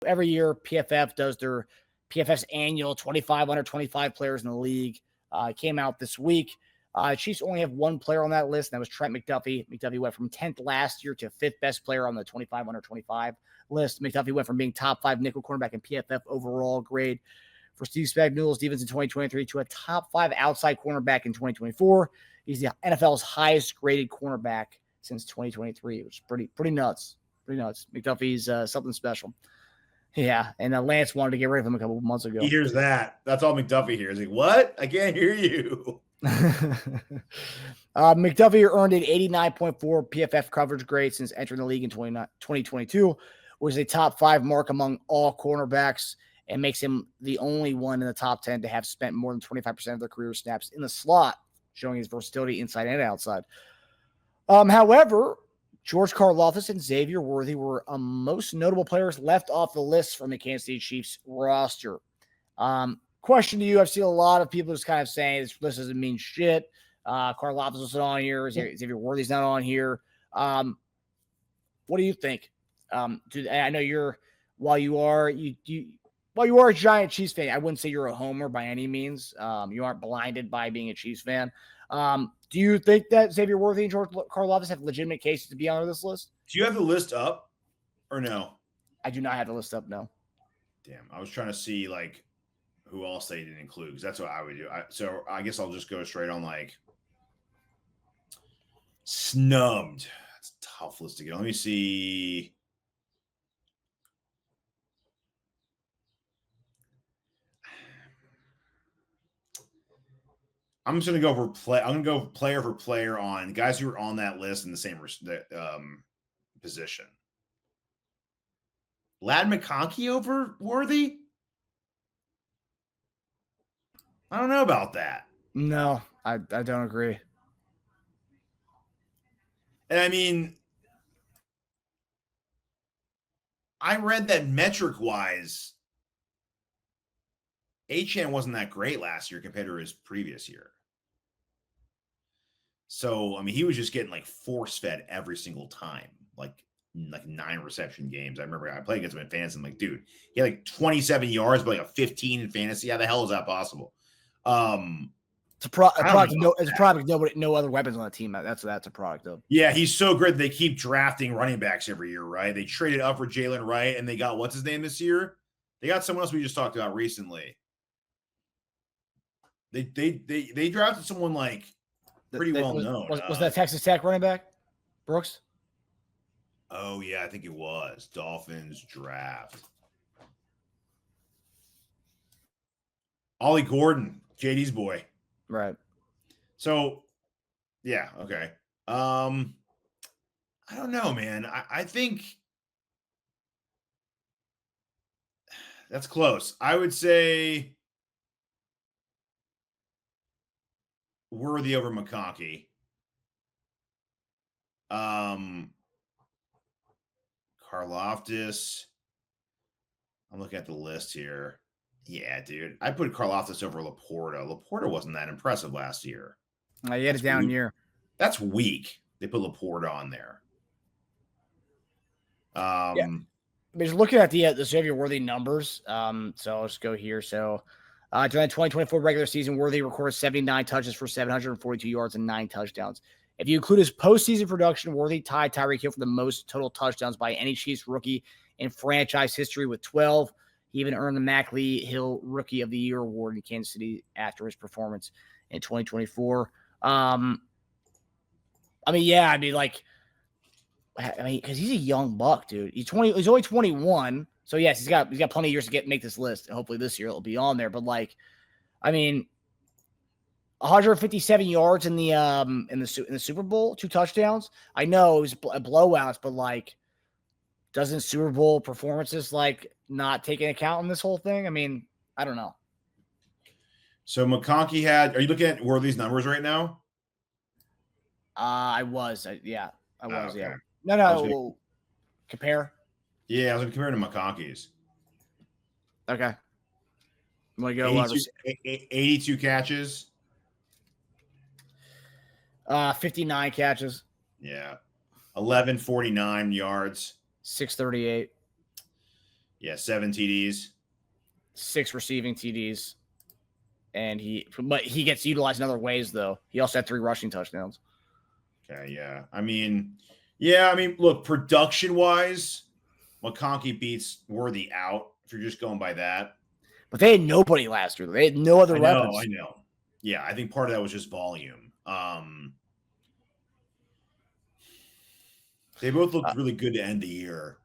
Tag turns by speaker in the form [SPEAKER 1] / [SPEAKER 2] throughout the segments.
[SPEAKER 1] Every year, PFF does their PFF's annual 25 under 25 players in the league. It came out this week. Chiefs only have one player on that list, and that was Trent McDuffie. McDuffie went from 10th last year to 5th best player on the 25 under 25 list. McDuffie went from being top 5 nickel cornerback in PFF overall grade for Steve Spagnuolo's defense in 2023 to a top 5 outside cornerback in 2024. He's the NFL's highest graded cornerback since 2023, which is pretty nuts. Pretty nuts. McDuffie's something special. Yeah, and Lance wanted to get rid of him a couple of months ago.
[SPEAKER 2] He hears that. That's all McDuffie hears. Like, what? I can't hear you.
[SPEAKER 1] McDuffie earned an 89.4 PFF coverage grade since entering the league in 2022, was a top 5 mark among all cornerbacks, and makes him the only one in the top 10 to have spent more than 25% of their career snaps in the slot, showing his versatility inside and outside. However, George Karlaftis and Xavier Worthy were most notable players left off the list from the Kansas City Chiefs roster. Question to you, I've seen a lot of people just kind of saying this list doesn't mean shit. Karlaftis wasn't on here. Xavier Worthy's not on here. What do you think? I know while you are a giant Chiefs fan, I wouldn't say you're a homer by any means. You aren't blinded by being a Chiefs fan. Do you think that Xavier Worthy and George Karlaftis have legitimate cases to be on this list?
[SPEAKER 2] Do you have the list up or no?
[SPEAKER 1] I do not have the list up, no.
[SPEAKER 2] Damn, I was trying to see like who else they didn't include because that's what I would do. So I guess I'll just go straight on like snubbed. That's a tough list to get. Let me see. I'm just gonna go for I'm gonna go player for player on guys who are on that list in the same position. Ladd McConkey over Worthy? I don't know about that.
[SPEAKER 1] No, I don't agree.
[SPEAKER 2] And I mean, I read that metric-wise, Achane wasn't that great last year compared to his previous year. So, I mean, he was just getting like force-fed every single time, like 9 reception games. I remember I played against him in fantasy. I'm like, dude, he had like 27 yards, but like a 15 in fantasy. How the hell is that possible?
[SPEAKER 1] It's a product. No other weapons on the team. That's a product of.
[SPEAKER 2] Yeah, he's so good. They keep drafting running backs every year, right? They traded up for Jalen Wright, and they got what's his name this year? They got someone else we just talked about recently. They drafted someone like pretty well known.
[SPEAKER 1] Was that Texas Tech running back, Brooks?
[SPEAKER 2] Oh yeah, I think it was Dolphins draft. Ollie Gordon, JD's boy.
[SPEAKER 1] Right.
[SPEAKER 2] So, yeah, okay. I don't know, man. I think that's close. I would say Worthy over McConkey. Karlaftis. I'm looking at the list here. Yeah, dude. I put Karlaftis over Laporta. Laporta wasn't that impressive last year.
[SPEAKER 1] He had a down year.
[SPEAKER 2] That's weak. They put Laporta on there.
[SPEAKER 1] Yeah. But just looking at the Xavier Worthy numbers, so I'll just go here. So during the 2024 regular season, Worthy recorded 79 touches for 742 yards and 9 touchdowns. If you include his postseason production, Worthy tied Tyreek Hill for the most total touchdowns by any Chiefs rookie in franchise history with 12. He even earned the Mac Lee Hill Rookie of the Year award in Kansas City after his performance in 2024. Because he's a young buck, dude. He's only 21. So yes, he's got plenty of years to make this list. And hopefully this year it'll be on there. But 157 yards in the Super Bowl, 2 touchdowns. I know it was a blowout, but doesn't Super Bowl performances not take into account in this whole thing? I mean, I don't know.
[SPEAKER 2] So McConkey are you looking at Worthy's numbers right now?
[SPEAKER 1] I was. Yeah.
[SPEAKER 2] Okay.
[SPEAKER 1] Yeah. No. We'll compare.
[SPEAKER 2] Yeah, I was going to compare to McConkey's.
[SPEAKER 1] Okay. I'm going to go
[SPEAKER 2] 82 catches.
[SPEAKER 1] 59 catches.
[SPEAKER 2] Yeah. 1149 yards.
[SPEAKER 1] 638.
[SPEAKER 2] Yeah, 7 TDs.
[SPEAKER 1] 6 receiving TDs. And he gets utilized in other ways, though. He also had 3 rushing touchdowns.
[SPEAKER 2] Okay, yeah. I mean, look, production-wise, McConkey beats Worthy out if you're just going by that.
[SPEAKER 1] But they had nobody last year. They had no other weapons.
[SPEAKER 2] I know. Yeah, I think part of that was just volume. They both looked really good to end the year.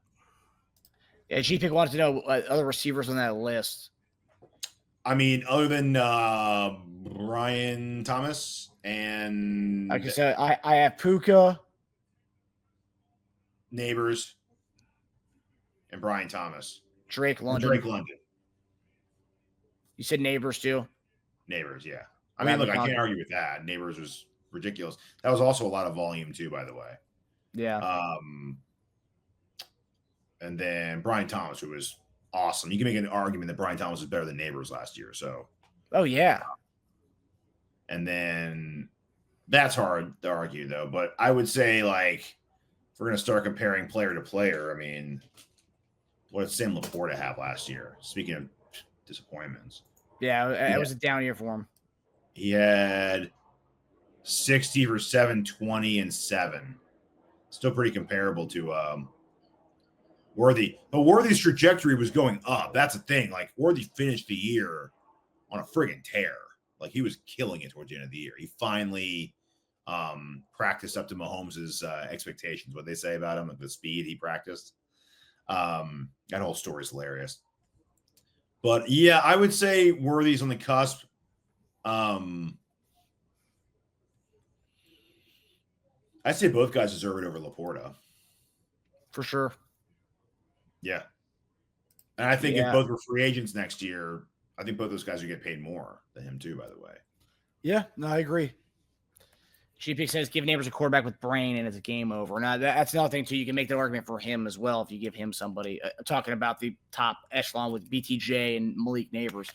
[SPEAKER 1] Yeah, G-Pick wanted to know other receivers on that list.
[SPEAKER 2] I mean, other than Brian Thomas and
[SPEAKER 1] like I said, I have Puka,
[SPEAKER 2] Neighbors, and Brian Thomas.
[SPEAKER 1] Drake London. You said Neighbors too?
[SPEAKER 2] Neighbors, yeah. I mean, look, I can't argue with that. Neighbors was ridiculous. That was also a lot of volume too, by the way.
[SPEAKER 1] Yeah.
[SPEAKER 2] And then Brian Thomas, who was awesome. You can make an argument that Brian Thomas was better than Neighbors last year. So.
[SPEAKER 1] Oh yeah.
[SPEAKER 2] And then that's hard to argue though. But I would say, like, if we're gonna start comparing player to player, I mean, what did Sam Laporta have last year? Speaking of disappointments.
[SPEAKER 1] Yeah, it was a down year for him.
[SPEAKER 2] He had 60 for 720 and 7. Still pretty comparable to Worthy. But Worthy's trajectory was going up. That's the thing. Like, Worthy finished the year on a friggin' tear. Like, he was killing it towards the end of the year. He finally practiced up to Mahomes' expectations. What they say about him, like the speed he practiced. That whole story is hilarious. But yeah, I would say Worthy's on the cusp. I'd say both guys deserve it over Laporta.
[SPEAKER 1] For sure.
[SPEAKER 2] Yeah. And I think if both were free agents next year, I think both those guys would get paid more than him too, by the way.
[SPEAKER 1] Yeah, no, I agree. GP says give Neighbors a quarterback with brain and it's a game over. Now, that's another thing, too. You can make the argument for him as well if you give him somebody. Talking about the top echelon with BTJ and Malik Neighbors.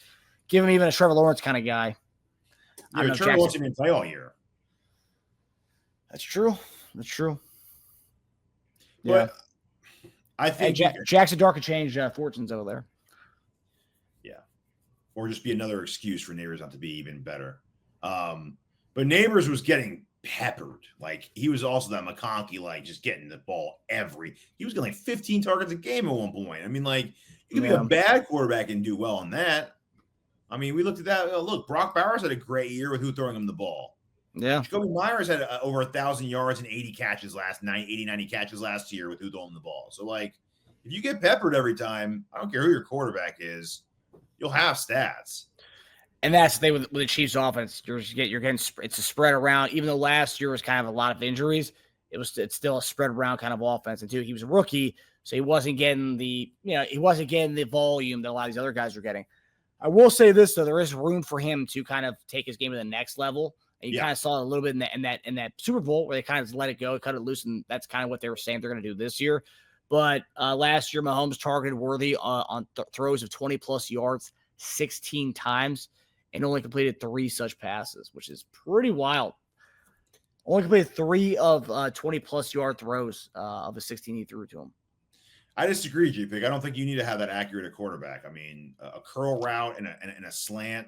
[SPEAKER 1] Give him even a Trevor Lawrence kind of guy.
[SPEAKER 2] Yeah, but Trevor Lawrence didn't play all year.
[SPEAKER 1] That's true.
[SPEAKER 2] Yeah. But I think
[SPEAKER 1] Jackson Dart could change fortunes over there.
[SPEAKER 2] Yeah. Or just be another excuse for Neighbors not to be even better. But Neighbors was getting peppered. Like, he was also that McConkey, like, just getting the ball he was getting like 15 targets a game at one point. I mean, like, you could be a bad quarterback and do well on that. I mean, we looked at that. Look, Brock Bowers had a great year with who throwing him the ball.
[SPEAKER 1] Yeah.
[SPEAKER 2] Jacoby Myers had over 1,000 yards and 90 catches last year with who throwing him the ball. So, like, if you get peppered every time, I don't care who your quarterback is, you'll have stats.
[SPEAKER 1] And that's the thing with the Chiefs offense. You're getting it's a spread around. Even though last year was kind of a lot of injuries, it's still a spread around kind of offense. And too, he was a rookie, so he wasn't getting the volume that a lot of these other guys are getting. I will say this though, there is room for him to kind of take his game to the next level. And you kind of saw it a little bit in that Super Bowl where they kind of let it go, cut it loose, and that's kind of what they were saying they're going to do this year. But last year, Mahomes targeted Worthy on throws of 20-plus yards 16 times and only completed 3 such passes, which is pretty wild. Only completed 3 of 20-plus yard throws of the 16 he threw to him.
[SPEAKER 2] I disagree, G-Pig. I don't think you need to have that accurate a quarterback. I mean, a curl route and a slant.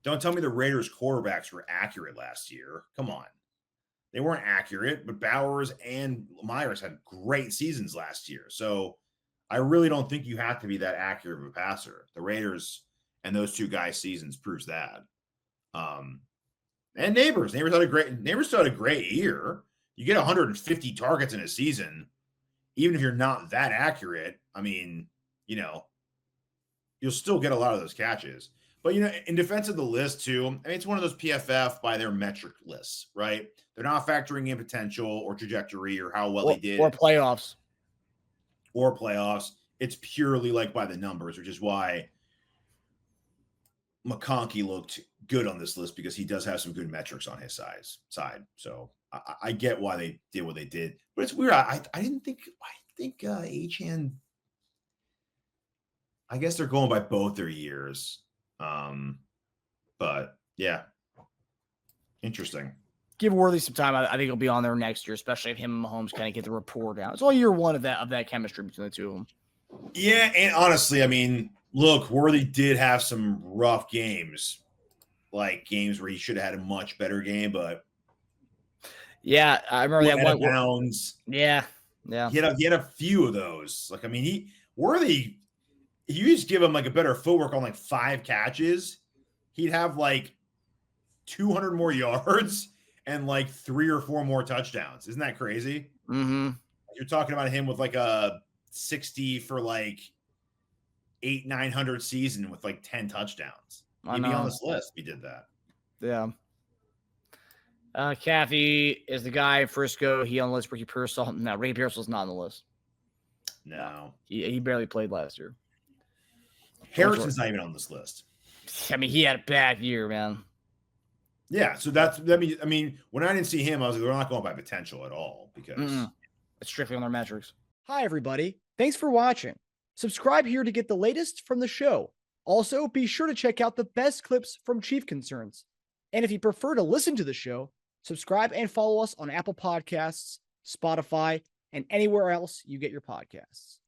[SPEAKER 2] Don't tell me the Raiders quarterbacks were accurate last year. Come on. They weren't accurate, but Bowers and Myers had great seasons last year. So I really don't think you have to be that accurate of a passer. The Raiders and those two guys' seasons proves that. And Neighbors still had a great year. You get 150 targets in a season, even if you're not that accurate. I mean, you'll still get a lot of those catches. But, in defense of the list, too, I mean, it's one of those PFF by their metric lists, right? They're not factoring in potential or trajectory or how well they did.
[SPEAKER 1] Or playoffs.
[SPEAKER 2] It's purely like by the numbers, which is why McConkey looked good on this list because he does have some good metrics on his side. So I get why they did what they did. But it's weird. I think Achane, I guess they're going by both their years. But yeah, interesting.
[SPEAKER 1] Give Worthy some time. I think he'll be on there next year, especially if him and Mahomes kind of get the rapport down. It's all year one of that chemistry between the two of them.
[SPEAKER 2] Yeah, and honestly, I mean, look, Worthy did have some rough games, like games where he should have had a much better game, but
[SPEAKER 1] Yeah, I remember that
[SPEAKER 2] out of
[SPEAKER 1] one.
[SPEAKER 2] bounds.
[SPEAKER 1] Yeah, yeah.
[SPEAKER 2] He had a few of those. Like, I mean, Worthy, if you just give him like a better footwork on like 5 catches, he'd have like 200 more yards and like 3 or 4 more touchdowns. Isn't that crazy?
[SPEAKER 1] Mm-hmm.
[SPEAKER 2] You're talking about him with like a 60 for like 800-900 season with like 10 touchdowns.
[SPEAKER 1] I
[SPEAKER 2] He'd be on
[SPEAKER 1] know.
[SPEAKER 2] this list if he did that.
[SPEAKER 1] Yeah. Kathy is the guy in Frisco. He on the list. Ricky Pearsall. No, Ricky Pearsall's not on the list.
[SPEAKER 2] No.
[SPEAKER 1] He barely played last year.
[SPEAKER 2] Harrison's not even on this list.
[SPEAKER 1] I mean, he had a bad year, man.
[SPEAKER 2] Yeah, so I mean, when I didn't see him, I was like, they're not going by potential at all because
[SPEAKER 1] it's strictly on their metrics. Hi, everybody. Thanks for watching. Subscribe here to get the latest from the show. Also, be sure to check out the best clips from Chief Concerns. And if you prefer to listen to the show, subscribe and follow us on Apple Podcasts, Spotify, and anywhere else you get your podcasts.